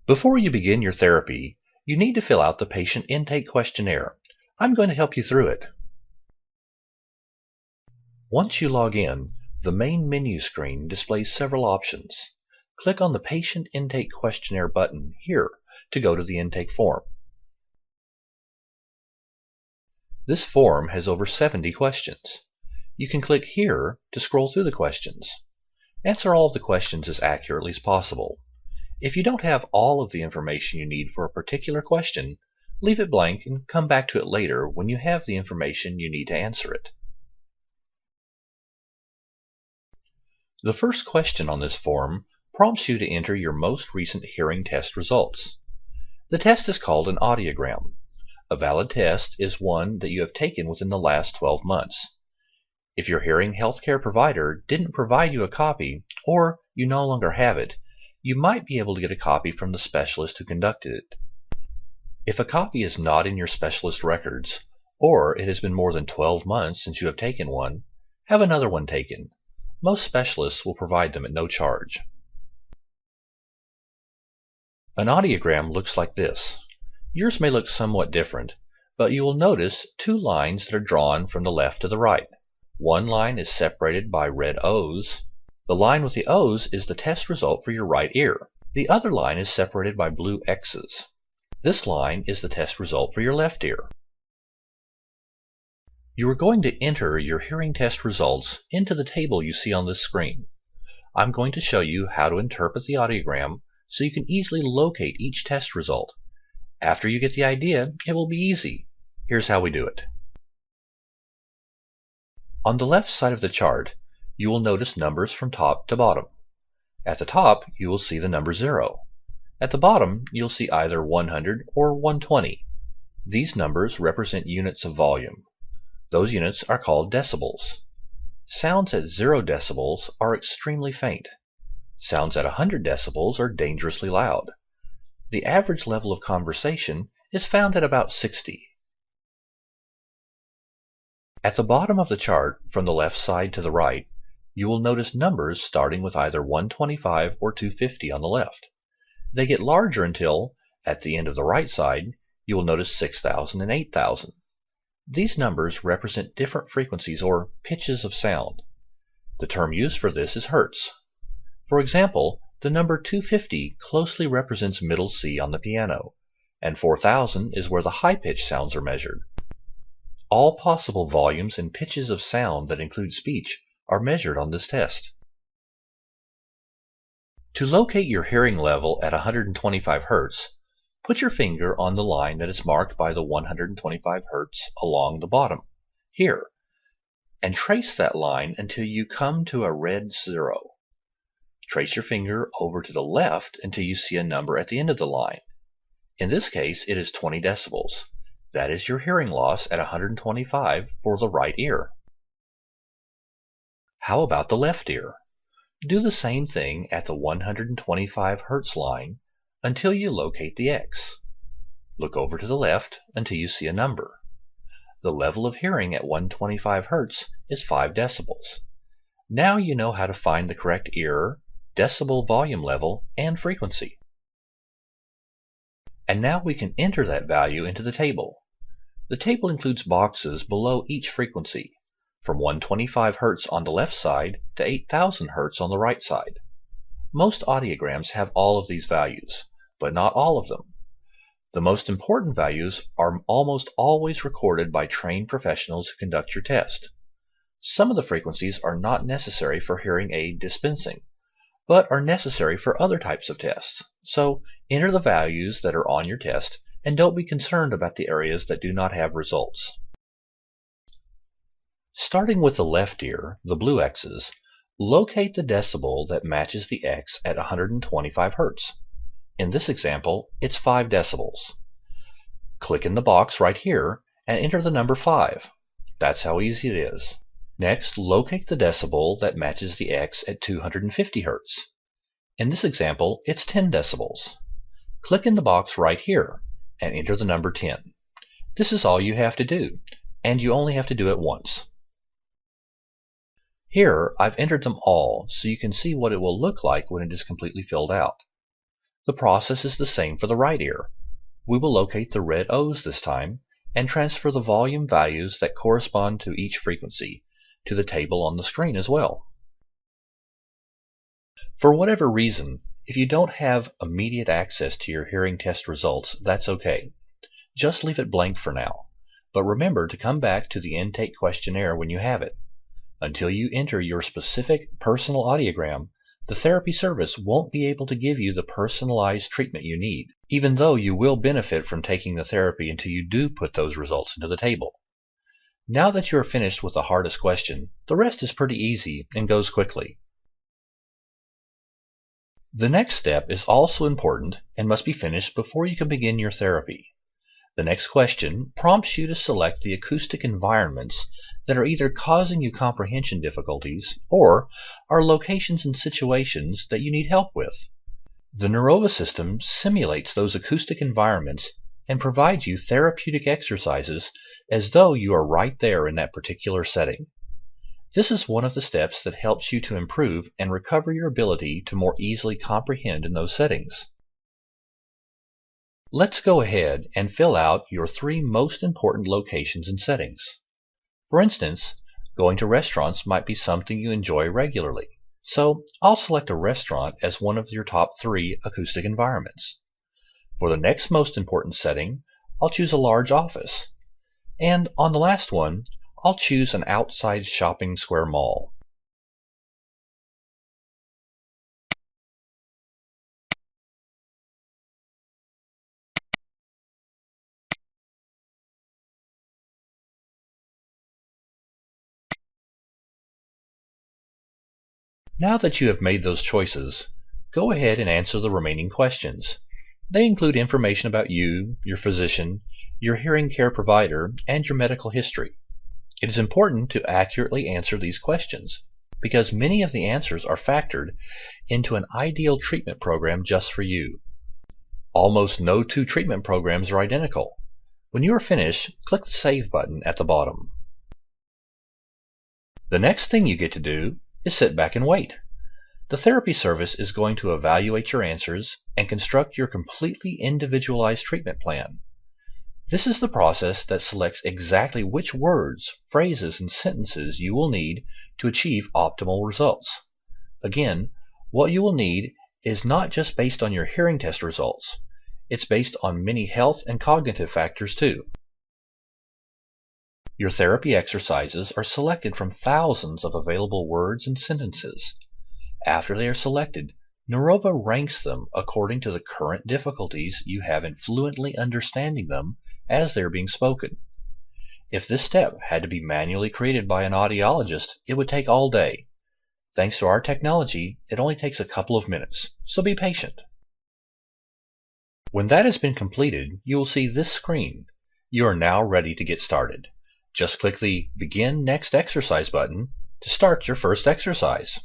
Before you begin your therapy, you need to fill out the patient intake questionnaire. I'm going to help you through it. Once you log in, the main menu screen displays several options. Click on the Patient Intake Questionnaire button here to go to the intake form. This form has over 70 questions. You can click here to scroll through the questions. Answer all of the questions as accurately as possible. If you don't have all of the information you need for a particular question, leave it blank and come back to it later when you have the information you need to answer it. The first question on this form prompts you to enter your most recent hearing test results. The test is called an audiogram. A valid test is one that you have taken within the last 12 months. If your hearing healthcare provider didn't provide you a copy, or you no longer have it, you might be able to get a copy from the specialist who conducted it. If a copy is not in your specialist records, or it has been more than 12 months since you have taken one, have another one taken. Most specialists will provide them at no charge. An audiogram looks like this. Yours may look somewhat different, but you will notice two lines that are drawn from the left to the right. One line is separated by red O's. The line with the O's is the test result for your right ear. The other line is separated by blue X's. This line is the test result for your left ear. You are going to enter your hearing test results into the table you see on this screen. I'm going to show you how to interpret the audiogram so you can easily locate each test result. After you get the idea, it will be easy. Here's how we do it. On the left side of the chart, you will notice numbers from top to bottom. At the top, you will see the number 0. At the bottom, you'll see either 100 or 120. These numbers represent units of volume. Those units are called decibels. Sounds at 0 decibels are extremely faint. Sounds at 100 decibels are dangerously loud. The average level of conversation is found at about 60. At the bottom of the chart, from the left side to the right, you will notice numbers starting with either 125 or 250 on the left. They get larger until, at the end of the right side, you will notice 6,000 and 8,000. These numbers represent different frequencies or pitches of sound. The term used for this is hertz. For example, the number 250 closely represents middle C on the piano, and 4,000 is where the high-pitched sounds are measured. All possible volumes and pitches of sound that include speech are measured on this test. To locate your hearing level at 125 Hz, put your finger on the line that is marked by the 125 Hz along the bottom, here, and trace that line until you come to a red 0. Trace your finger over to the left until you see a number at the end of the line. In this case, it is 20 decibels. That is your hearing loss at 125 for the right ear. How about the left ear? Do the same thing at the 125 Hz line until you locate the X. Look over to the left until you see a number. The level of hearing at 125 Hz is 5 decibels. Now you know how to find the correct ear, decibel volume level, and frequency. And now we can enter that value into the table. The table includes boxes below each frequency, from 125 Hz on the left side to 8,000 Hz on the right side. Most audiograms have all of these values, but not all of them. The most important values are almost always recorded by trained professionals who conduct your test. Some of the frequencies are not necessary for hearing aid dispensing, but are necessary for other types of tests. So enter the values that are on your test and don't be concerned about the areas that do not have results. Starting with the left ear, the blue X's, locate the decibel that matches the X at 125 Hz. In this example, it's 5 decibels. Click in the box right here and enter the number 5. That's how easy it is. Next, locate the decibel that matches the X at 250 Hz. In this example, it's 10 decibels. Click in the box right here and enter the number 10. This is all you have to do, and you only have to do it once. Here, I've entered them all so you can see what it will look like when it is completely filled out. The process is the same for the right ear. We will locate the red O's this time and transfer the volume values that correspond to each frequency to the table on the screen as well. For whatever reason, if you don't have immediate access to your hearing test results, that's okay. Just leave it blank for now. But remember to come back to the intake questionnaire when you have it. Until you enter your specific personal audiogram, the therapy service won't be able to give you the personalized treatment you need, even though you will benefit from taking the therapy until you do put those results into the table. Now that you are finished with the hardest question, the rest is pretty easy and goes quickly. The next step is also important and must be finished before you can begin your therapy. The next question prompts you to select the acoustic environments that are either causing you comprehension difficulties or are locations and situations that you need help with. The Neurova system simulates those acoustic environments and provides you therapeutic exercises as though you are right there in that particular setting. This is one of the steps that helps you to improve and recover your ability to more easily comprehend in those settings. Let's go ahead and fill out your 3 most important locations and settings. For instance, going to restaurants might be something you enjoy regularly, so I'll select a restaurant as one of your top 3 acoustic environments. For the next most important setting, I'll choose a large office. And on the last one, I'll choose an outside shopping square mall. Now that you have made those choices, go ahead and answer the remaining questions. They include information about you, your physician, your hearing care provider, and your medical history. It is important to accurately answer these questions because many of the answers are factored into an ideal treatment program just for you. Almost no 2 treatment programs are identical. When you are finished, click the Save button at the bottom. The next thing you get to do is sit back and wait. The therapy service is going to evaluate your answers and construct your completely individualized treatment plan. This is the process that selects exactly which words, phrases, and sentences you will need to achieve optimal results. Again, what you will need is not just based on your hearing test results. It's based on many health and cognitive factors too. Your therapy exercises are selected from thousands of available words and sentences. After they are selected, Neurova ranks them according to the current difficulties you have in fluently understanding them as they are being spoken. If this step had to be manually created by an audiologist, it would take all day. Thanks to our technology, it only takes a couple of minutes, so be patient. When that has been completed, you will see this screen. You are now ready to get started. Just click the Begin Next Exercise button to start your first exercise.